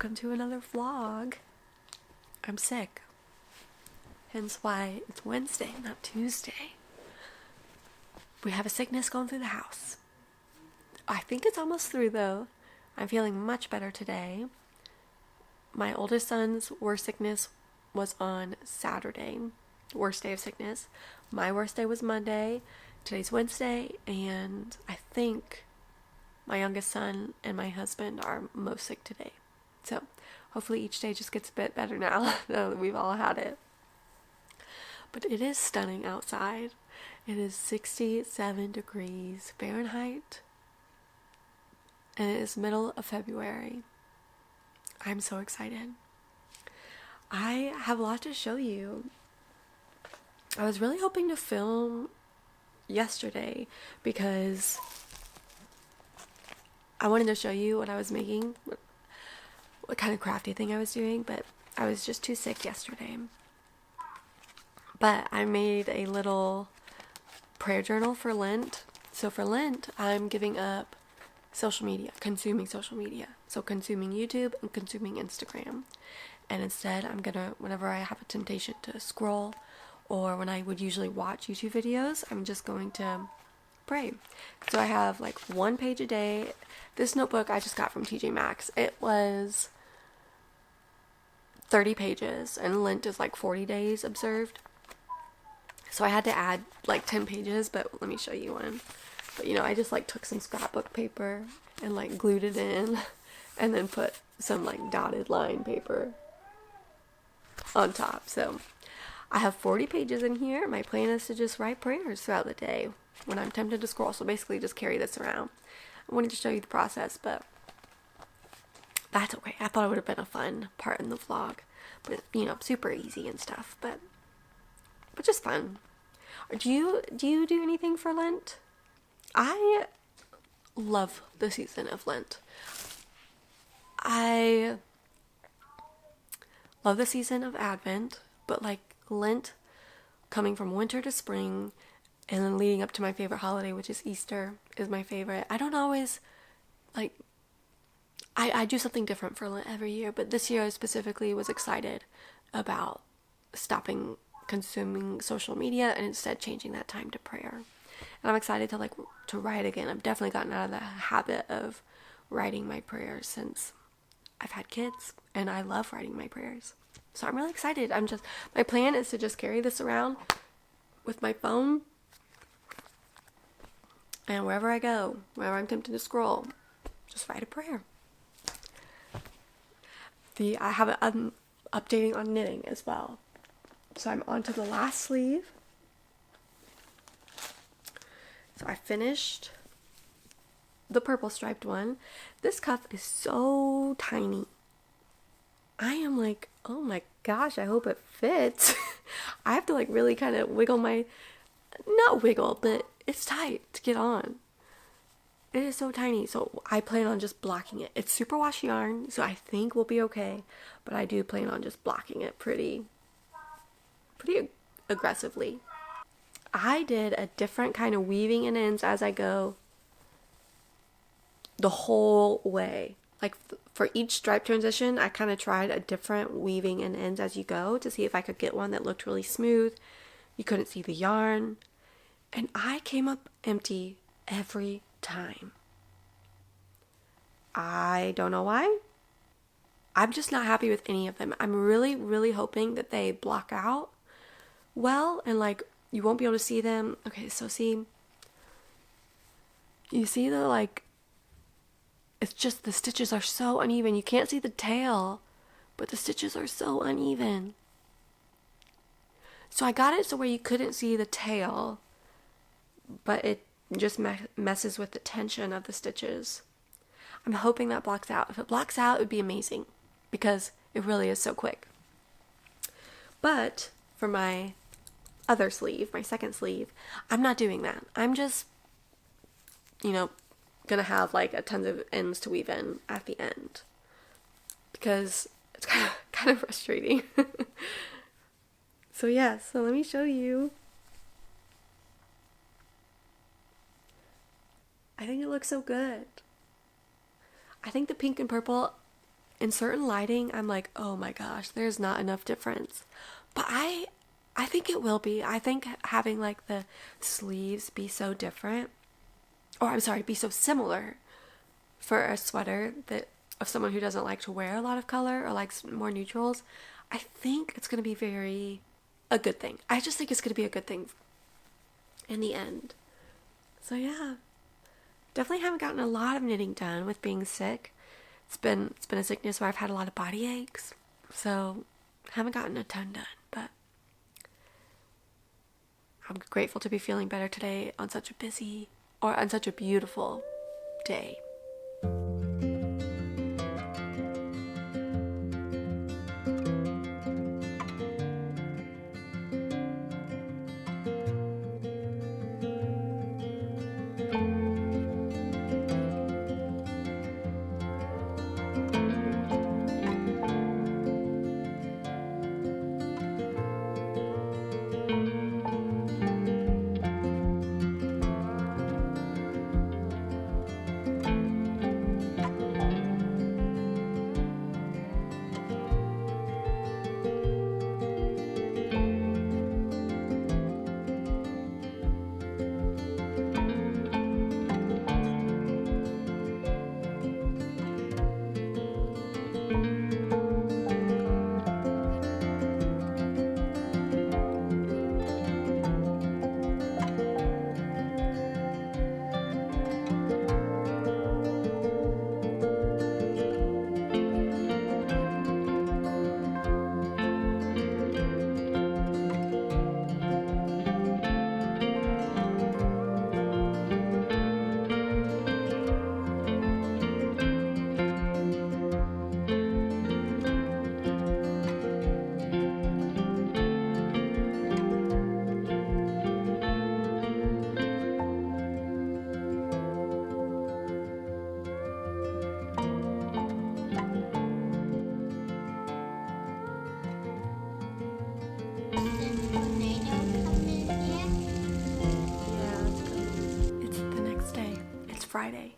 welcome to another vlog. I'm sick, hence why it's Wednesday, not Tuesday. We have a sickness going through the house. I think it's almost through though. I'm feeling much better today. My oldest son's worst sickness was on Saturday, worst day of sickness. My worst day was Monday. Today's Wednesday, and I think my youngest son and my husband are most sick today. So hopefully each day just gets a bit better now that we've all had it. But it is stunning outside. It is 67 degrees Fahrenheit, and it is middle of February. I'm so excited. I have a lot to show you. I was really hoping to film yesterday because I wanted to show you what I was making, what kind of crafty thing I was doing, but I was just too sick yesterday. But I made a little prayer journal for Lent. So for Lent, I'm giving up social media, consuming social media. So consuming YouTube and consuming Instagram. And instead, I'm gonna, whenever I have a temptation to scroll, or when I would usually watch YouTube videos, I'm just going to pray. So I have like 1 page a day. This notebook I just got from TJ Maxx. It was 30 pages, and Lent is like 40 days observed. So I had to add like 10 pages, but let me show you one. But I just like took some scrapbook paper and like glued it in and then put some like dotted line paper on top. So I have 40 pages in here. My plan is to just write prayers throughout the day when I'm tempted to scroll. So basically just carry this around. I wanted to show you the process, but that's okay. I thought it would have been a fun part in the vlog. But super easy and stuff, but just fun. Do you do anything for Lent? I love the season of Lent. I love the season of Advent, but like Lent coming from winter to spring and then leading up to my favorite holiday, which is Easter, is my favorite. I don't always like, I do something different for Lent every year, but this year I specifically was excited about stopping consuming social media and instead changing that time to prayer. And I'm excited to write again. I've definitely gotten out of the habit of writing my prayers since I've had kids, and I love writing my prayers. So I'm really excited. My plan is to just carry this around with my phone, and wherever I go, wherever I'm tempted to scroll, just write a prayer. I have it updating on knitting as well. So I'm on to the last sleeve. So I finished the purple striped one. This cuff is so tiny. I am like, oh my gosh, I hope it fits. I have to like really kind of not wiggle, but it's tight to get on. It is so tiny, so I plan on just blocking it. It's superwash yarn, so I think we'll be okay, but I do plan on just blocking it pretty aggressively. I did a different kind of weaving in ends as I go the whole way. Like for each stripe transition, I kind of tried a different weaving in ends as you go to see if I could get one that looked really smooth. You couldn't see the yarn. And I came up empty every time. I don't know why. I'm just not happy with any of them. I'm really, really hoping that they block out well and like you won't be able to see them. Okay, so you see the like, it's just the stitches are so uneven. You can't see the tail, but the stitches are so uneven. So I got it so where you couldn't see the tail, but it just messes with the tension of the stitches. I'm hoping that blocks out. If it blocks out, it would be amazing because it really is so quick. But for my other sleeve, my second sleeve, I'm not doing that. I'm just, gonna have like a tons of ends to weave in at the end because it's kind of frustrating. So let me show you. I think it looks so good. I think the pink and purple in certain lighting, I'm like, oh my gosh, there's not enough difference. But I think it will be. I think having like the sleeves be so different, or I'm sorry, be so similar for a sweater that of someone who doesn't like to wear a lot of color or likes more neutrals, I think it's going to be a good thing. I just think it's going to be a good thing in the end. So yeah, definitely haven't gotten a lot of knitting done with being sick. It's been a sickness where I've had a lot of body aches, so haven't gotten a ton done, but I'm grateful to be feeling better today on such a beautiful day. Friday.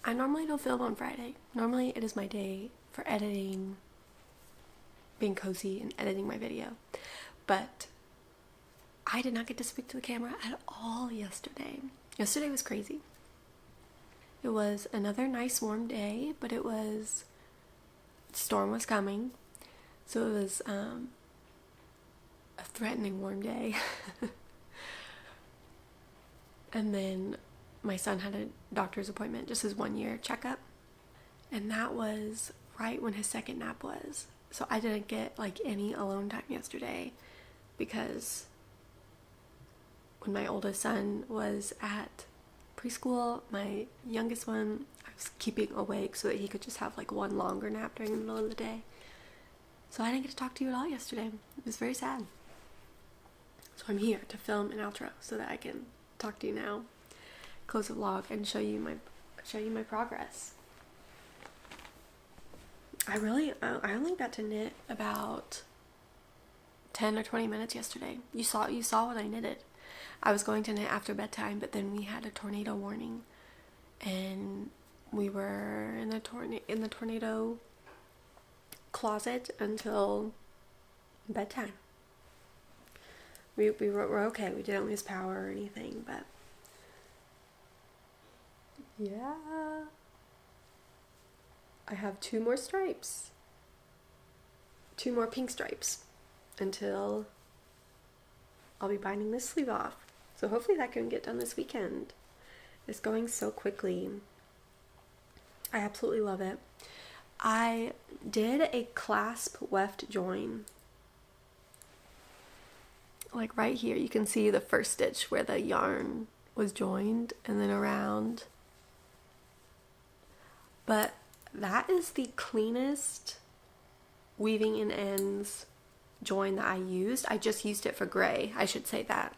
I normally don't film on Friday. Normally it is my day for editing, being cozy and editing my video. But I did not get to speak to the camera at all yesterday. Yesterday was crazy. It was another nice warm day, but storm was coming. So it was a threatening warm day. And then my son had a doctor's appointment, just his 1-year checkup. And that was right when his second nap was. So I didn't get like any alone time yesterday because when my oldest son was at preschool, my youngest one, I was keeping awake so that he could just have like one longer nap during the middle of the day. So I didn't get to talk to you at all yesterday. It was very sad. So I'm here to film an outro so that I can talk to you now, close the vlog, and show you my progress. I only got to knit about 10 or 20 minutes yesterday. You saw what I knitted. I was going to knit after bedtime, but then we had a tornado warning, and we were in the tornado closet until bedtime. We were okay. We didn't lose power or anything, but yeah. I have 2 more stripes. 2 more pink stripes until I'll be binding this sleeve off. So hopefully that can get done this weekend. It's going so quickly. I absolutely love it. I did a clasp weft join. Like right here, you can see the first stitch where the yarn was joined and then around. But that is the cleanest weaving in ends join that I used. I just used it for gray. I should say that.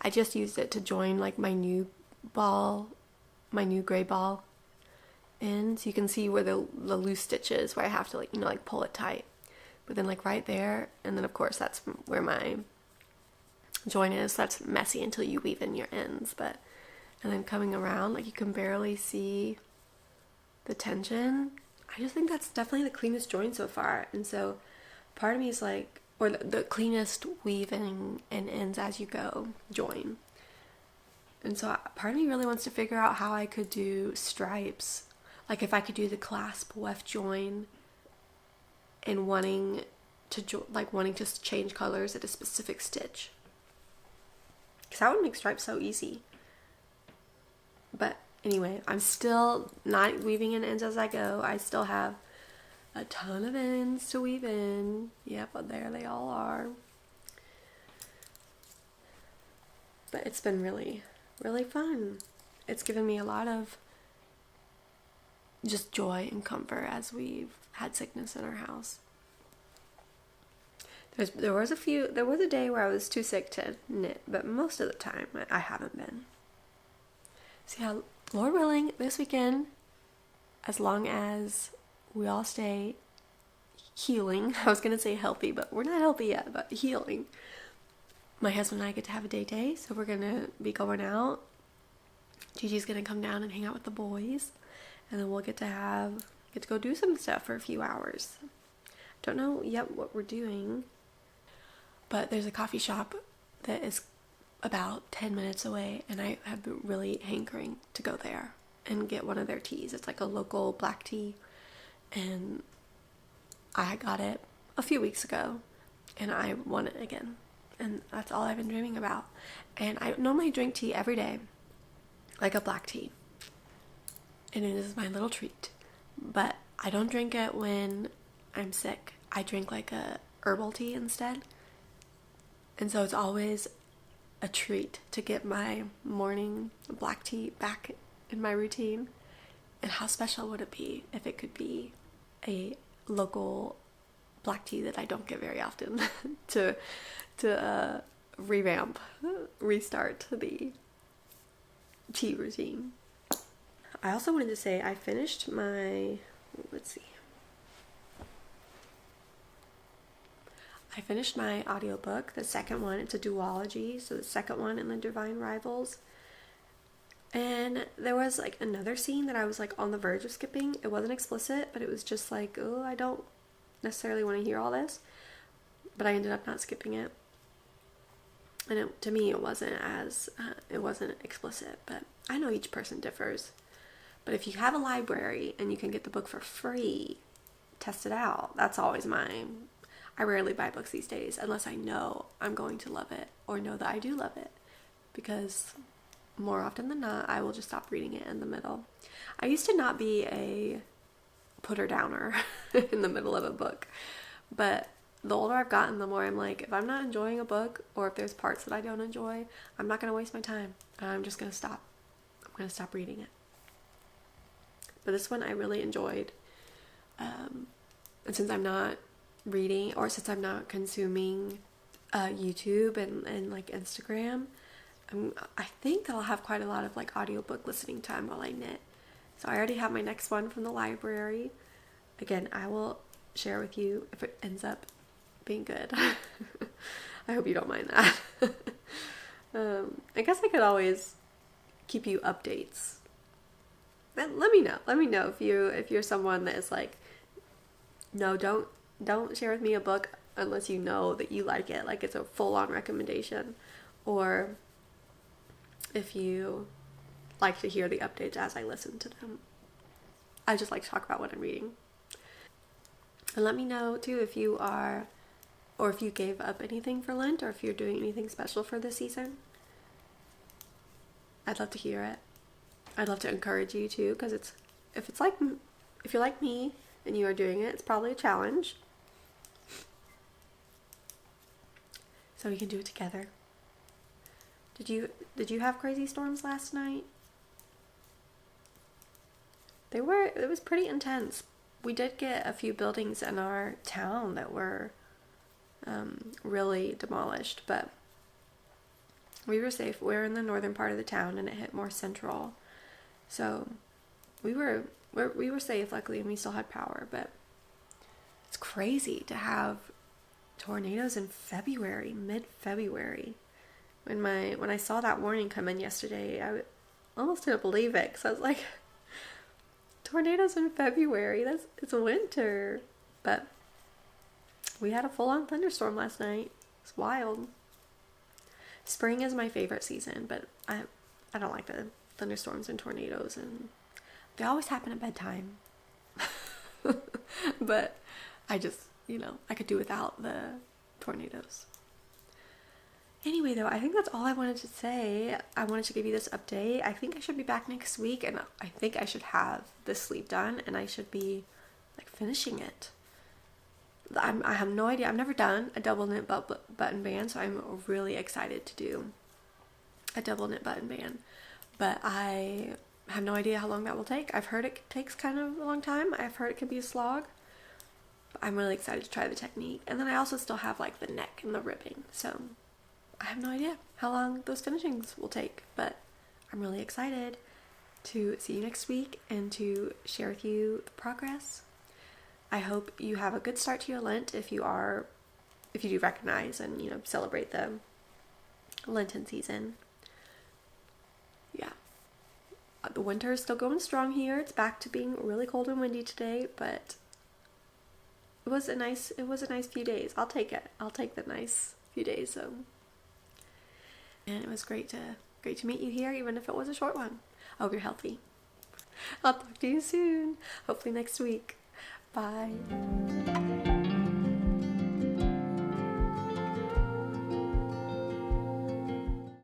I just used it to join like my new gray ball in. So you can see where the loose stitch is, where I have to like pull it tight. But then like right there, and then of course that's where my join is. That's messy until you weave in your ends. And then coming around, like you can barely see the tension I just think that's definitely the cleanest join so far. And so part of me is like, or the cleanest weaving and ends as you go join. And so part of me really wants to figure out how I could do stripes. Like if I could do the clasp weft join and wanting to change colors at a specific stitch. Because that would make stripes so easy. But anyway, I'm still not weaving in ends as I go. I still have a ton of ends to weave in. Yep, but there they all are. But it's been really, really fun. It's given me a lot of just joy and comfort as we've had sickness in our house. There was a day where I was too sick to knit, but most of the time I haven't been. So yeah, Lord willing, this weekend, as long as we all stay healing, I was going to say healthy, but we're not healthy yet, but healing. My husband and I get to have a day, so we're going to be going out. Gigi's going to come down and hang out with the boys, and then we'll get to go do some stuff for a few hours. Don't know yet what we're doing, but there's a coffee shop that is about 10 minutes away, and I have been really hankering to go there and get one of their teas. It's like a local black tea, and I got it a few weeks ago, and I want it again, and that's all I've been dreaming about. And I normally drink tea every day, like a black tea, and it is my little treat, but I don't drink it when I'm sick. I drink like a herbal tea instead. And so it's always a treat to get my morning black tea back in my routine. And how special would it be if it could be a local black tea that I don't get very often to restart the tea routine. I also wanted to say I finished my, I finished my audiobook, the second one. It's a duology, so the second one in the Divine Rivals. And there was like another scene that I was like on the verge of skipping. It wasn't explicit, but it was just like, oh, I don't necessarily want to hear all this. But I ended up not skipping it. And to me, it wasn't explicit, but I know each person differs. But if you have a library and you can get the book for free, test it out. That's always mine. I rarely buy books these days unless I know I'm going to love it or know that I do love it, because more often than not, I will just stop reading it in the middle. I used to not be a putter downer in the middle of a book, but the older I've gotten, the more I'm like, if I'm not enjoying a book or if there's parts that I don't enjoy, I'm not going to waste my time. I'm just going to stop. I'm going to stop reading it. But this one I really enjoyed. And since I'm not reading, or since I'm not consuming YouTube and like Instagram, I think that I'll have quite a lot of like audiobook listening time while I knit. So I already have my next one from the library. Again, I will share with you if it ends up being good. I hope you don't mind that. I guess I could always keep you updates. Let me know if you're someone that is like, no, don't share with me a book unless you know that you like it, like it's a full-on recommendation, or if you like to hear the updates as I listen to them. I just like to talk about what I'm reading. And let me know too if you are, or if you gave up anything for Lent, or if you're doing anything special for this season. I'd love to hear it. I'd love to encourage you too, because if you're like me and you are doing it, it's probably a challenge. So we can do it together. Did you have crazy storms last night? It was pretty intense. We did get a few buildings in our town that were really demolished, but we were safe. We're in the northern part of the town and it hit more central. So we were safe, luckily, and we still had power, but it's crazy to have tornadoes in February, mid-February. When I saw that warning come in yesterday, I almost didn't believe it, because I was like, tornadoes in February. It's winter. But we had a full-on thunderstorm last night. It's wild. Spring is my favorite season, but I don't like the thunderstorms and tornadoes, and they always happen at bedtime. But I just, I could do without the tornadoes. Anyway, though, I think that's all I wanted to say. I wanted to give you this update. I think I should be back next week, and I think I should have this sleeve done, and I should be like finishing it. I have no idea. I've never done a double knit button band, so I'm really excited to do a double knit button band. But I have no idea how long that will take. I've heard it takes kind of a long time. I've heard it can be a slog. But I'm really excited to try the technique. And then I also still have like the neck and the ribbing. So I have no idea how long those finishings will take. But I'm really excited to see you next week and to share with you the progress. I hope you have a good start to your Lent if you do recognize and, celebrate the Lenten season. Yeah. The winter is still going strong here. It's back to being really cold and windy today, but it was a nice few days. I'll take it. I'll take the nice few days. And it was great to meet you here, even if it was a short one. I hope you're healthy. I'll talk to you soon. Hopefully next week. Bye.